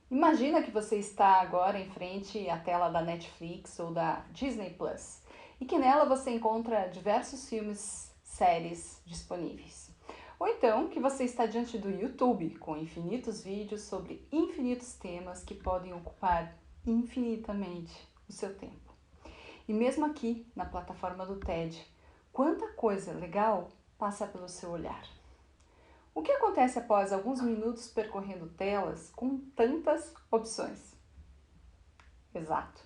Imagina que você está agora em frente à tela da Netflix ou da Disney Plus e que nela você encontra diversos filmes, séries disponíveis. Ou então que você está diante do YouTube com infinitos vídeos sobre infinitos temas que podem ocupar infinitamente o seu tempo. E mesmo aqui na plataforma do TED, quanta coisa legal passa pelo seu olhar. O que acontece após alguns minutos percorrendo telas com tantas opções? Exato.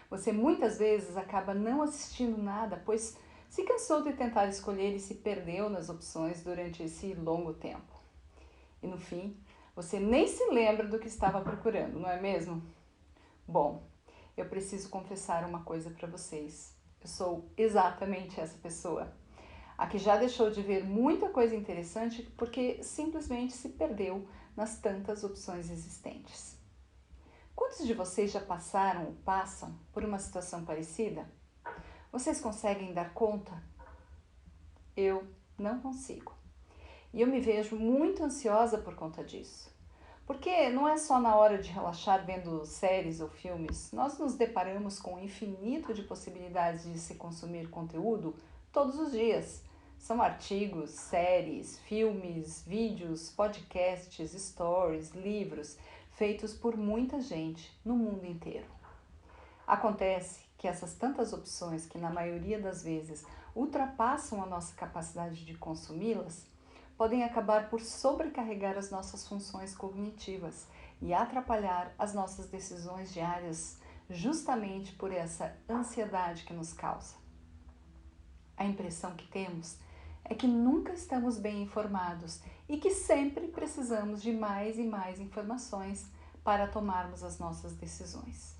Você muitas vezes acaba não assistindo nada, pois se cansou de tentar escolher e se perdeu nas opções durante esse longo tempo. E no fim, você nem se lembra do que estava procurando, não é mesmo? Bom, eu preciso confessar uma coisa para vocês. Eu sou exatamente essa pessoa. A que já deixou de ver muita coisa interessante porque simplesmente se perdeu nas tantas opções existentes. Quantos de vocês já passaram ou passam por uma situação parecida? Vocês conseguem dar conta? Eu não consigo. E eu me vejo muito ansiosa por conta disso. Porque não é só na hora de relaxar vendo séries ou filmes, nós nos deparamos com um infinito de possibilidades de se consumir conteúdo todos os dias. São artigos, séries, filmes, vídeos, podcasts, stories, livros, feitos por muita gente no mundo inteiro. Acontece que essas tantas opções, que na maioria das vezes ultrapassam a nossa capacidade de consumi-las, podem acabar por sobrecarregar as nossas funções cognitivas e atrapalhar as nossas decisões diárias, justamente por essa ansiedade que nos causa. A impressão que temos é que nunca estamos bem informados e que sempre precisamos de mais e mais informações para tomarmos as nossas decisões.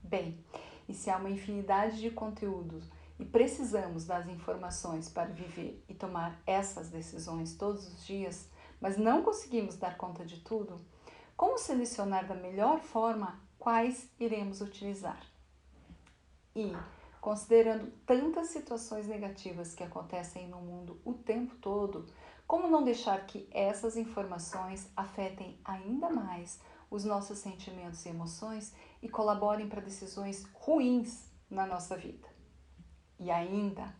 Bem, e se há uma infinidade de conteúdos e precisamos das informações para viver e tomar essas decisões todos os dias, mas não conseguimos dar conta de tudo, como selecionar da melhor forma quais iremos utilizar? E, considerando tantas situações negativas que acontecem no mundo o tempo todo, como não deixar que essas informações afetem ainda mais os nossos sentimentos e emoções e colaborem para decisões ruins na nossa vida? E ainda,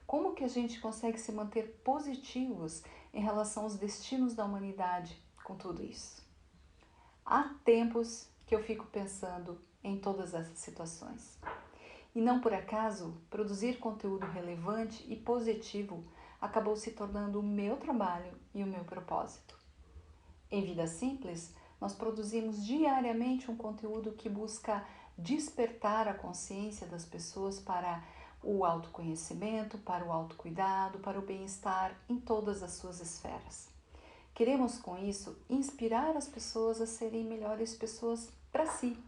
como que a gente consegue se manter positivos em relação aos destinos da humanidade com tudo isso? Há tempos que eu fico pensando em todas essas situações. E não por acaso, produzir conteúdo relevante e positivo acabou se tornando o meu trabalho e o meu propósito. Em Vida Simples, nós produzimos diariamente um conteúdo que busca despertar a consciência das pessoas para o autoconhecimento, para o autocuidado, para o bem-estar em todas as suas esferas. Queremos com isso inspirar as pessoas a serem melhores pessoas para si,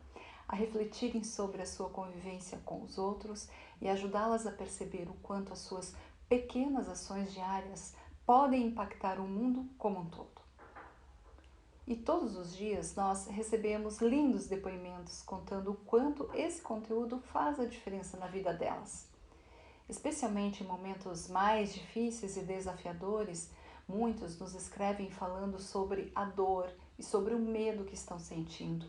a refletirem sobre a sua convivência com os outros e ajudá-las a perceber o quanto as suas pequenas ações diárias podem impactar o mundo como um todo. E todos os dias nós recebemos lindos depoimentos contando o quanto esse conteúdo faz a diferença na vida delas. Especialmente em momentos mais difíceis e desafiadores, muitos nos escrevem falando sobre a dor e sobre o medo que estão sentindo.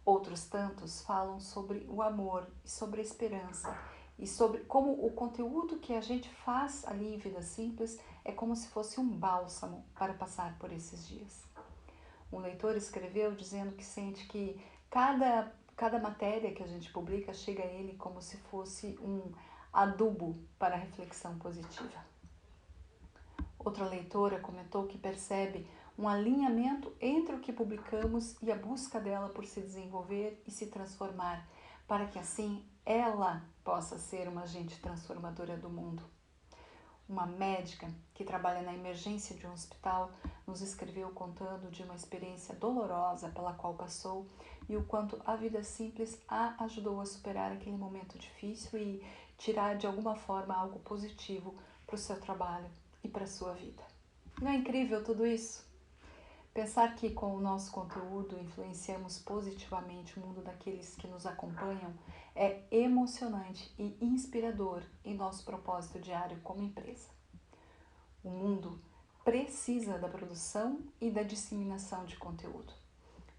Outros tantos falam sobre o amor e sobre a esperança e sobre como o conteúdo que a gente faz ali em Vida Simples é como se fosse um bálsamo para passar por esses dias. Um leitor escreveu dizendo que sente que cada matéria que a gente publica chega a ele como se fosse um adubo para a reflexão positiva. Outra leitora comentou que percebe um alinhamento entre o que publicamos e a busca dela por se desenvolver e se transformar, para que assim ela possa ser uma agente transformadora do mundo. Uma médica que trabalha na emergência de um hospital nos escreveu contando de uma experiência dolorosa pela qual passou e o quanto a Vida Simples a ajudou a superar aquele momento difícil e tirar de alguma forma algo positivo para o seu trabalho e para a sua vida. Não é incrível tudo isso? Pensar que com o nosso conteúdo influenciamos positivamente o mundo daqueles que nos acompanham é emocionante e inspirador em nosso propósito diário como empresa. O mundo precisa da produção e da disseminação de conteúdo.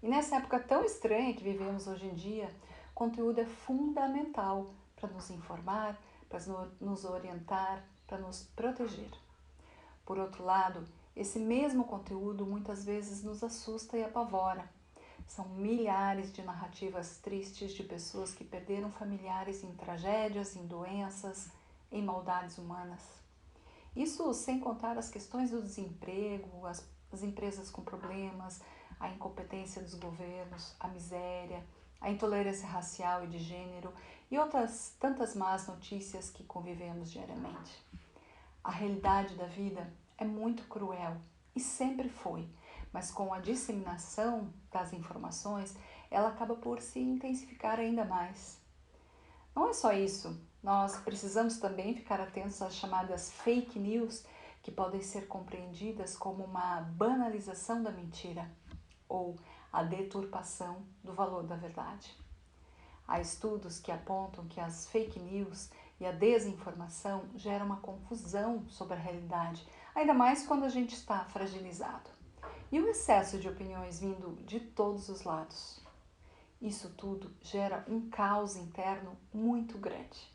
E nessa época tão estranha que vivemos hoje em dia, conteúdo é fundamental para nos informar, para nos orientar, para nos proteger. Por outro lado, esse mesmo conteúdo muitas vezes nos assusta e apavora. São milhares de narrativas tristes de pessoas que perderam familiares em tragédias, em doenças, em maldades humanas. Isso sem contar as questões do desemprego, as empresas com problemas, a incompetência dos governos, a miséria, a intolerância racial e de gênero e outras tantas más notícias que convivemos diariamente. A realidade da vida é muito cruel e sempre foi, mas com a disseminação das informações, ela acaba por se intensificar ainda mais. Não é só isso, nós precisamos também ficar atentos às chamadas fake news, que podem ser compreendidas como uma banalização da mentira ou a deturpação do valor da verdade. Há estudos que apontam que as fake news e a desinformação geram uma confusão sobre a realidade, ainda mais quando a gente está fragilizado. E o excesso de opiniões vindo de todos os lados. Isso tudo gera um caos interno muito grande.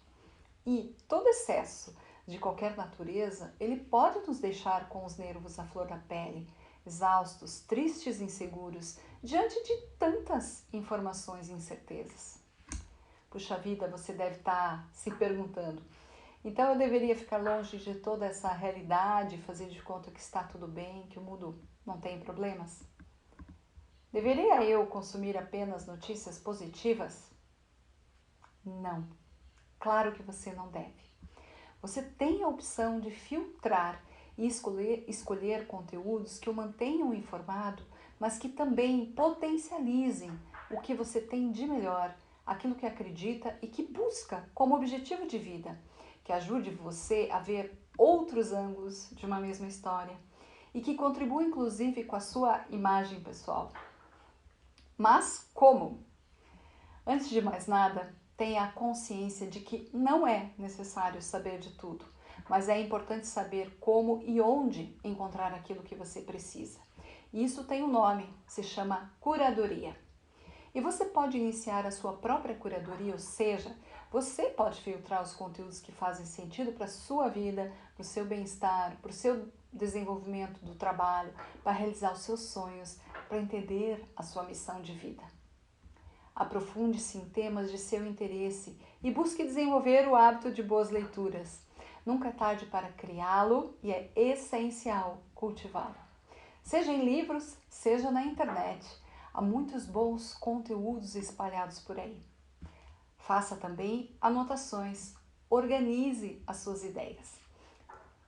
E todo excesso de qualquer natureza, ele pode nos deixar com os nervos à flor da pele, exaustos, tristes e inseguros, diante de tantas informações e incertezas. Puxa vida, você deve estar se perguntando, então eu deveria ficar longe de toda essa realidade, fazer de conta que está tudo bem, que o mundo não tem problemas? Deveria eu consumir apenas notícias positivas? Não, claro que você não deve. Você tem a opção de filtrar e escolher conteúdos que o mantenham informado, mas que também potencializem o que você tem de melhor, aquilo que acredita e que busca como objetivo de vida, que ajude você a ver outros ângulos de uma mesma história e que contribua inclusive com a sua imagem pessoal. Mas como? Antes de mais nada, tenha a consciência de que não é necessário saber de tudo, mas é importante saber como e onde encontrar aquilo que você precisa. E isso tem um nome, se chama curadoria. E você pode iniciar a sua própria curadoria, ou seja, você pode filtrar os conteúdos que fazem sentido para a sua vida, para o seu bem-estar, para o seu desenvolvimento do trabalho, para realizar os seus sonhos, para entender a sua missão de vida. Aprofunde-se em temas de seu interesse e busque desenvolver o hábito de boas leituras. Nunca é tarde para criá-lo e é essencial cultivá-lo. Seja em livros, seja na internet. Há muitos bons conteúdos espalhados por aí. Faça também anotações. Organize as suas ideias.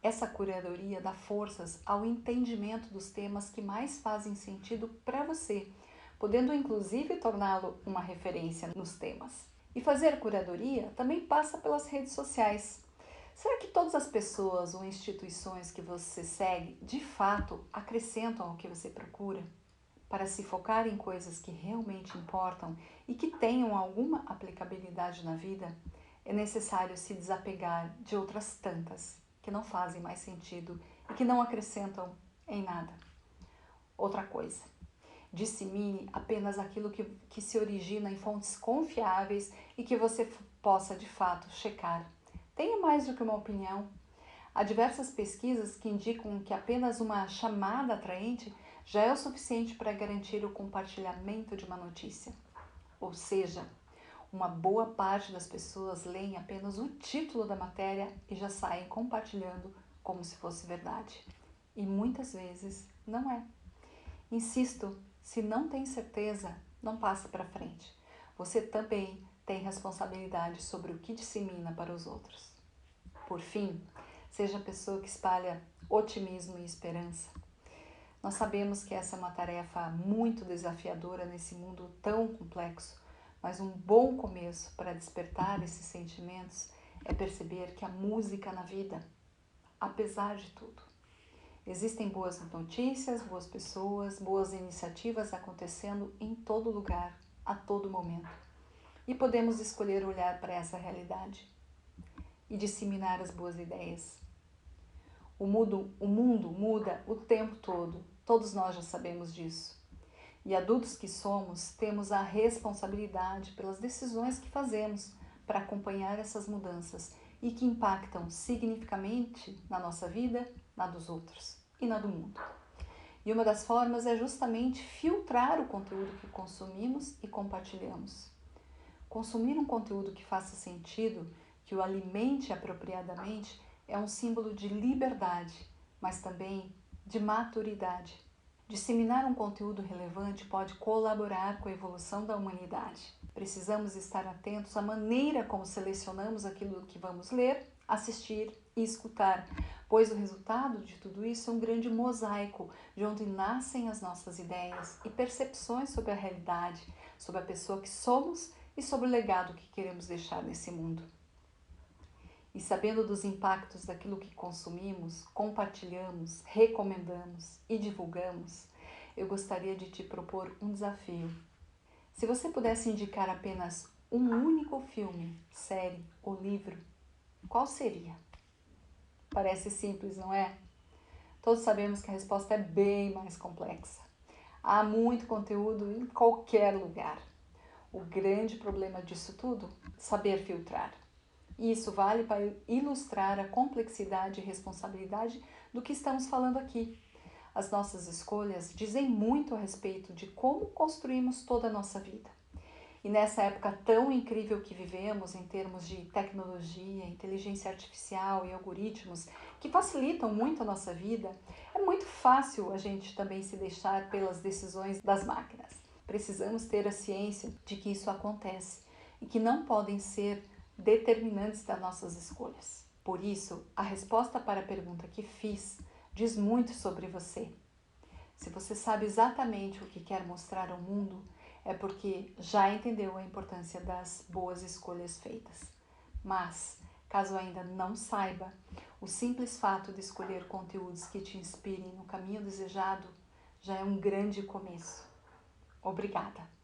Essa curadoria dá forças ao entendimento dos temas que mais fazem sentido para você, podendo inclusive torná-lo uma referência nos temas. E fazer curadoria também passa pelas redes sociais. Será que todas as pessoas ou instituições que você segue de fato acrescentam ao que você procura? Para se focar em coisas que realmente importam e que tenham alguma aplicabilidade na vida, é necessário se desapegar de outras tantas que não fazem mais sentido e que não acrescentam em nada. Outra coisa, dissemine apenas aquilo que se origina em fontes confiáveis e que você possa de fato checar. Tenha mais do que uma opinião. Há diversas pesquisas que indicam que apenas uma chamada atraente já é o suficiente para garantir o compartilhamento de uma notícia. Ou seja, uma boa parte das pessoas leem apenas o título da matéria e já saem compartilhando como se fosse verdade. E muitas vezes não é. Insisto, se não tem certeza, não passe para frente. Você também tem responsabilidade sobre o que dissemina para os outros. Por fim, seja a pessoa que espalha otimismo e esperança. Nós sabemos que essa é uma tarefa muito desafiadora nesse mundo tão complexo, mas um bom começo para despertar esses sentimentos é perceber que a música na vida, apesar de tudo. Existem boas notícias, boas pessoas, boas iniciativas acontecendo em todo lugar, a todo momento. E podemos escolher olhar para essa realidade e disseminar as boas ideias. O mundo muda o tempo todo, todos nós já sabemos disso. E adultos que somos, temos a responsabilidade pelas decisões que fazemos para acompanhar essas mudanças e que impactam significativamente na nossa vida, na dos outros e na do mundo. E uma das formas é justamente filtrar o conteúdo que consumimos e compartilhamos. Consumir um conteúdo que faça sentido, que o alimente apropriadamente, é um símbolo de liberdade, mas também de maturidade. Disseminar um conteúdo relevante pode colaborar com a evolução da humanidade. Precisamos estar atentos à maneira como selecionamos aquilo que vamos ler, assistir e escutar, pois o resultado de tudo isso é um grande mosaico de onde nascem as nossas ideias e percepções sobre a realidade, sobre a pessoa que somos e sobre o legado que queremos deixar nesse mundo. E sabendo dos impactos daquilo que consumimos, compartilhamos, recomendamos e divulgamos, eu gostaria de te propor um desafio. Se você pudesse indicar apenas um único filme, série ou livro, qual seria? Parece simples, não é? Todos sabemos que a resposta é bem mais complexa. Há muito conteúdo em qualquer lugar. O grande problema disso tudo é saber filtrar. E isso vale para ilustrar a complexidade e responsabilidade do que estamos falando aqui. As nossas escolhas dizem muito a respeito de como construímos toda a nossa vida. E nessa época tão incrível que vivemos em termos de tecnologia, inteligência artificial e algoritmos que facilitam muito a nossa vida, é muito fácil a gente também se deixar pelas decisões das máquinas. Precisamos ter a ciência de que isso acontece e que não podem ser determinantes das nossas escolhas. Por isso, a resposta para a pergunta que fiz diz muito sobre você. Se você sabe exatamente o que quer mostrar ao mundo, é porque já entendeu a importância das boas escolhas feitas. Mas, caso ainda não saiba, o simples fato de escolher conteúdos que te inspirem no caminho desejado já é um grande começo. Obrigada!